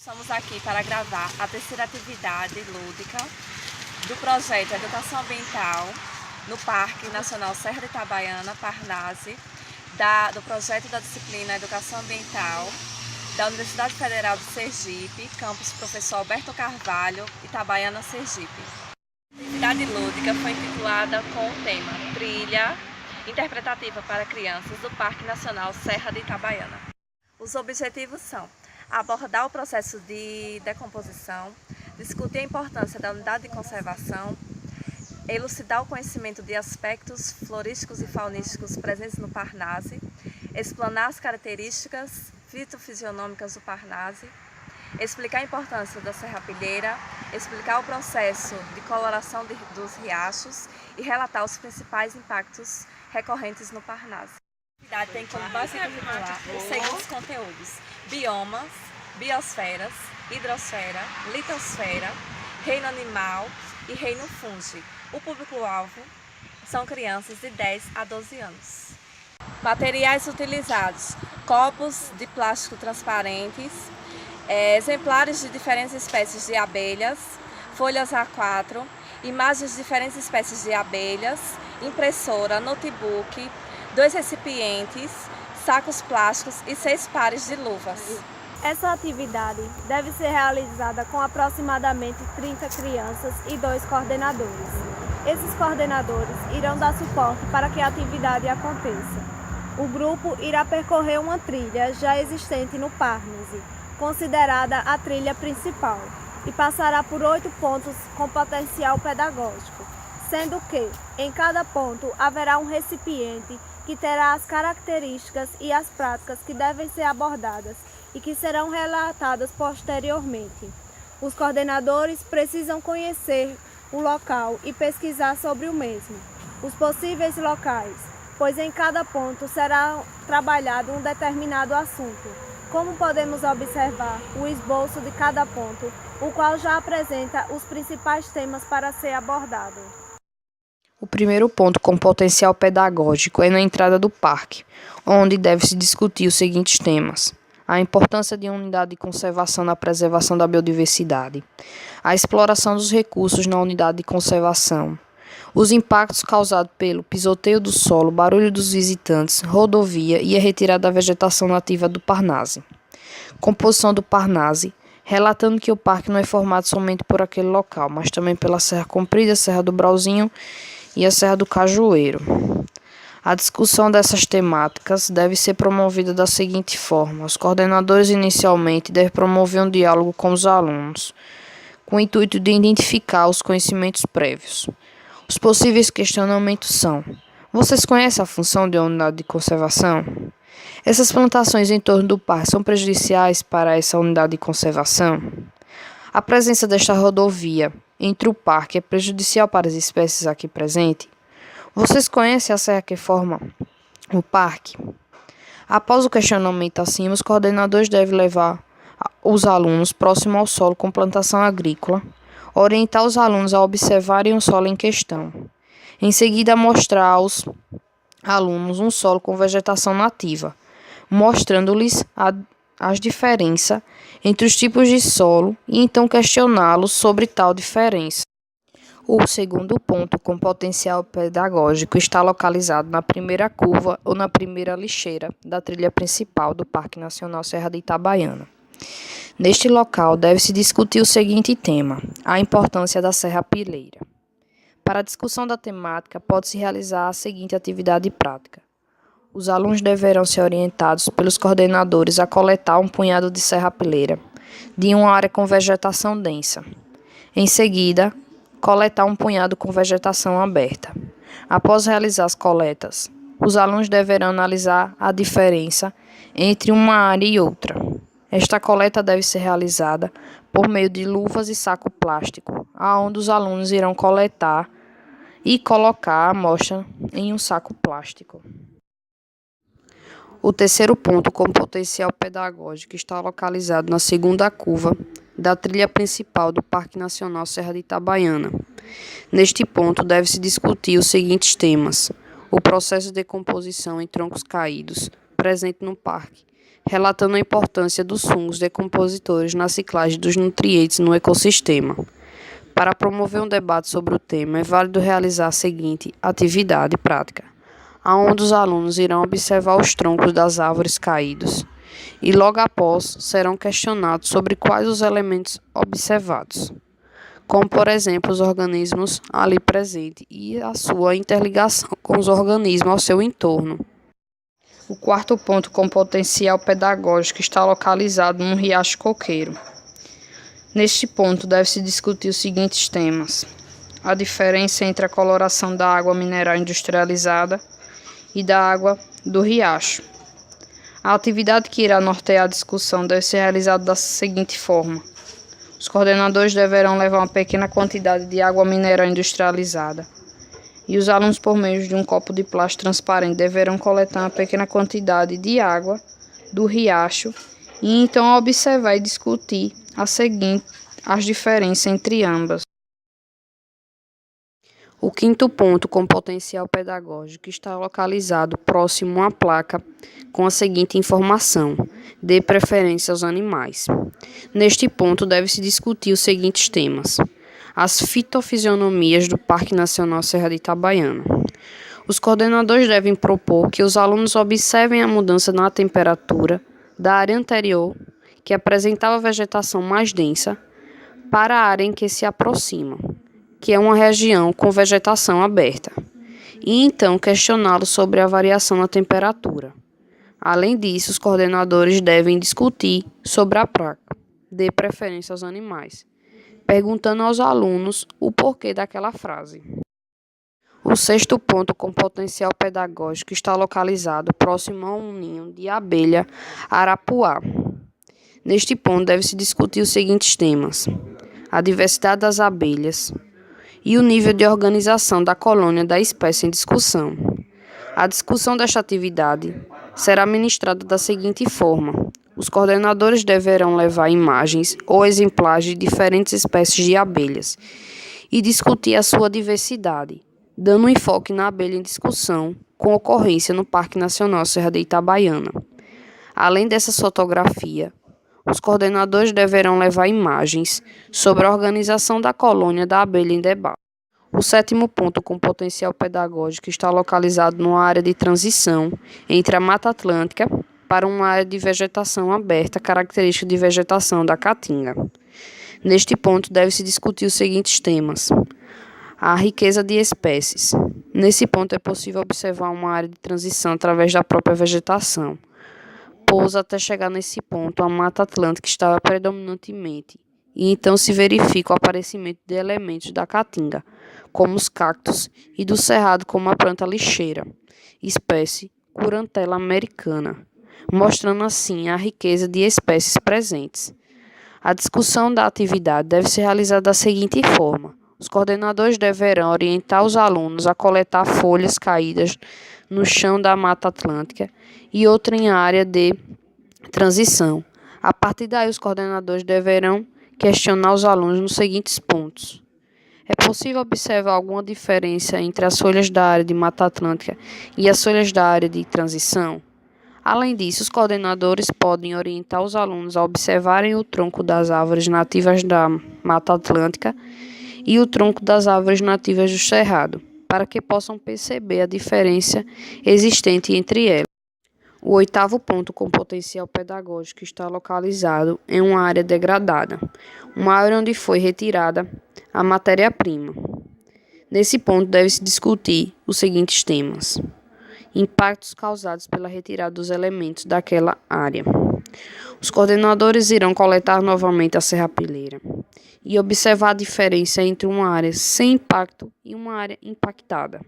Estamos aqui para gravar a terceira atividade lúdica do projeto Educação Ambiental no Parque Nacional Serra de Itabaiana, Parnasse, do projeto da disciplina Educação Ambiental da Universidade Federal de Sergipe, campus Professor Alberto Carvalho, Itabaiana, Sergipe. A atividade lúdica foi intitulada com o tema Trilha Interpretativa para Crianças do Parque Nacional Serra de Itabaiana. Os objetivos são abordar o processo de decomposição, discutir a importância da unidade de conservação, elucidar o conhecimento de aspectos florísticos e faunísticos presentes no Parnasse, explanar as características fitofisionômicas do Parnasse, explicar a importância da serrapilheira, explicar o processo de coloração dos riachos e relatar os principais impactos recorrentes no Parnasse. A atividade tem como base curricular os seguintes conteúdos: biomas, biosferas, hidrosfera, litosfera, reino animal e reino fungi. O público-alvo são crianças de 10 a 12 anos. Materiais utilizados: copos de plástico transparentes, exemplares de diferentes espécies de abelhas, folhas A4, imagens de diferentes espécies de abelhas, impressora, notebook, 2 recipientes, sacos plásticos e 6 pares de luvas. Essa atividade deve ser realizada com aproximadamente 30 crianças e 2 coordenadores. Esses coordenadores irão dar suporte para que a atividade aconteça. O grupo irá percorrer uma trilha já existente no Parnasse, considerada a trilha principal, e passará por 8 pontos com potencial pedagógico, sendo que, em cada ponto, haverá um recipiente que terá as características e as práticas que devem ser abordadas e que serão relatadas posteriormente. Os coordenadores precisam conhecer o local e pesquisar sobre o mesmo, os possíveis locais, pois em cada ponto será trabalhado um determinado assunto. Como podemos observar, o esboço de cada ponto, o qual já apresenta os principais temas para ser abordado. O primeiro ponto com potencial pedagógico é na entrada do parque, onde deve-se discutir os seguintes temas: a importância de uma unidade de conservação na preservação da biodiversidade, a exploração dos recursos na unidade de conservação, os impactos causados pelo pisoteio do solo, barulho dos visitantes, rodovia e a retirada da vegetação nativa do Parnasse. Composição do Parnasse, relatando que o parque não é formado somente por aquele local, mas também pela Serra Comprida, Serra do Brauzinho e a Serra do Cajueiro. A discussão dessas temáticas deve ser promovida da seguinte forma: os coordenadores inicialmente devem promover um diálogo com os alunos, com o intuito de identificar os conhecimentos prévios. Os possíveis questionamentos são: vocês conhecem a função de uma unidade de conservação? Essas plantações em torno do parque são prejudiciais para essa unidade de conservação? A presença desta rodovia entre o parque é prejudicial para as espécies aqui presentes? Vocês conhecem a serra que forma o parque? Após o questionamento acima, os coordenadores devem levar os alunos próximo ao solo com plantação agrícola, orientar os alunos a observarem o solo em questão. Em seguida, mostrar aos alunos um solo com vegetação nativa, mostrando-lhes as diferenças entre os tipos de solo e então questioná-los sobre tal diferença. O segundo ponto com potencial pedagógico está localizado na primeira curva ou na primeira lixeira da trilha principal do Parque Nacional Serra de Itabaiana. Neste local deve-se discutir o seguinte tema: a importância da serrapilheira. Para a discussão da temática, pode-se realizar a seguinte atividade prática: os alunos deverão ser orientados pelos coordenadores a coletar um punhado de serrapilheira de uma área com vegetação densa. Em seguida, coletar um punhado com vegetação aberta. Após realizar as coletas, os alunos deverão analisar a diferença entre uma área e outra. Esta coleta deve ser realizada por meio de luvas e saco plástico, aonde os alunos irão coletar e colocar a amostra em um saco plástico. O terceiro ponto com potencial pedagógico está localizado na segunda curva da trilha principal do Parque Nacional Serra de Itabaiana. Neste ponto, deve-se discutir os seguintes temas: o processo de decomposição em troncos caídos presente no parque, relatando a importância dos fungos decompositores na ciclagem dos nutrientes no ecossistema. Para promover um debate sobre o tema, é válido realizar a seguinte atividade prática, onde os alunos irão observar os troncos das árvores caídos e logo após serão questionados sobre quais os elementos observados, como por exemplo os organismos ali presentes e a sua interligação com os organismos ao seu entorno. O quarto ponto com potencial pedagógico está localizado no Riacho Coqueiro. Neste ponto deve-se discutir os seguintes temas: a diferença entre a coloração da água mineral industrializada e da água do riacho. A atividade que irá nortear a discussão deve ser realizada da seguinte forma: os coordenadores deverão levar uma pequena quantidade de água mineral industrializada e os alunos, por meio de um copo de plástico transparente, deverão coletar uma pequena quantidade de água do riacho e então observar e discutir as diferenças entre ambas. O quinto ponto com potencial pedagógico está localizado próximo a uma placa com a seguinte informação: dê preferência aos animais. Neste ponto deve-se discutir os seguintes temas: as fitofisionomias do Parque Nacional Serra de Itabaiana. Os coordenadores devem propor que os alunos observem a mudança na temperatura da área anterior, que apresentava vegetação mais densa, para a área em que se aproxima, que é uma região com vegetação aberta, e então questioná-los sobre a variação na temperatura. Além disso, os coordenadores devem discutir sobre a placa, dê preferência aos animais, perguntando aos alunos o porquê daquela frase. O sexto ponto com potencial pedagógico está localizado próximo a um ninho de abelha arapuá. Neste ponto deve-se discutir os seguintes temas: a diversidade das abelhas e o nível de organização da colônia da espécie em discussão. A discussão desta atividade será ministrada da seguinte forma: os coordenadores deverão levar imagens ou exemplares de diferentes espécies de abelhas e discutir a sua diversidade, dando um enfoque na abelha em discussão, com ocorrência no Parque Nacional Serra de Itabaiana. Além dessa fotografia, os coordenadores deverão levar imagens sobre a organização da colônia da abelha em debate. O sétimo ponto com potencial pedagógico está localizado numa área de transição entre a Mata Atlântica para uma área de vegetação aberta, característica de vegetação da Caatinga. Neste ponto deve-se discutir os seguintes temas: a riqueza de espécies. Nesse ponto é possível observar uma área de transição através da própria vegetação, pois até chegar nesse ponto a Mata Atlântica estava predominantemente, e então se verifica o aparecimento de elementos da Caatinga, como os cactos, e do cerrado como a planta lixeira, espécie Curantela americana, mostrando assim a riqueza de espécies presentes. A discussão da atividade deve ser realizada da seguinte forma: os coordenadores deverão orientar os alunos a coletar folhas caídas no chão da Mata Atlântica e outra em área de transição. A partir daí, os coordenadores deverão questionar os alunos nos seguintes pontos: é possível observar alguma diferença entre as folhas da área de Mata Atlântica e as folhas da área de transição? Além disso, os coordenadores podem orientar os alunos a observarem o tronco das árvores nativas da Mata Atlântica e o tronco das árvores nativas do cerrado, para que possam perceber a diferença existente entre elas. O oitavo ponto com potencial pedagógico está localizado em uma área degradada, uma área onde foi retirada a matéria-prima. Nesse ponto deve-se discutir os seguintes temas: impactos causados pela retirada dos elementos daquela área. Os coordenadores irão coletar novamente a serrapilheira e observar a diferença entre uma área sem impacto e uma área impactada.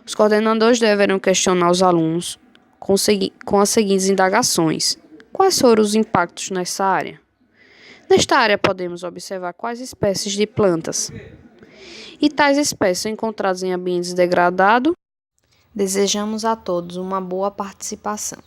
Os coordenadores deverão questionar os alunos com as seguintes indagações: quais foram os impactos nessa área? Nesta área podemos observar quais espécies de plantas. E tais espécies são encontradas em ambientes degradados. Desejamos a todos uma boa participação.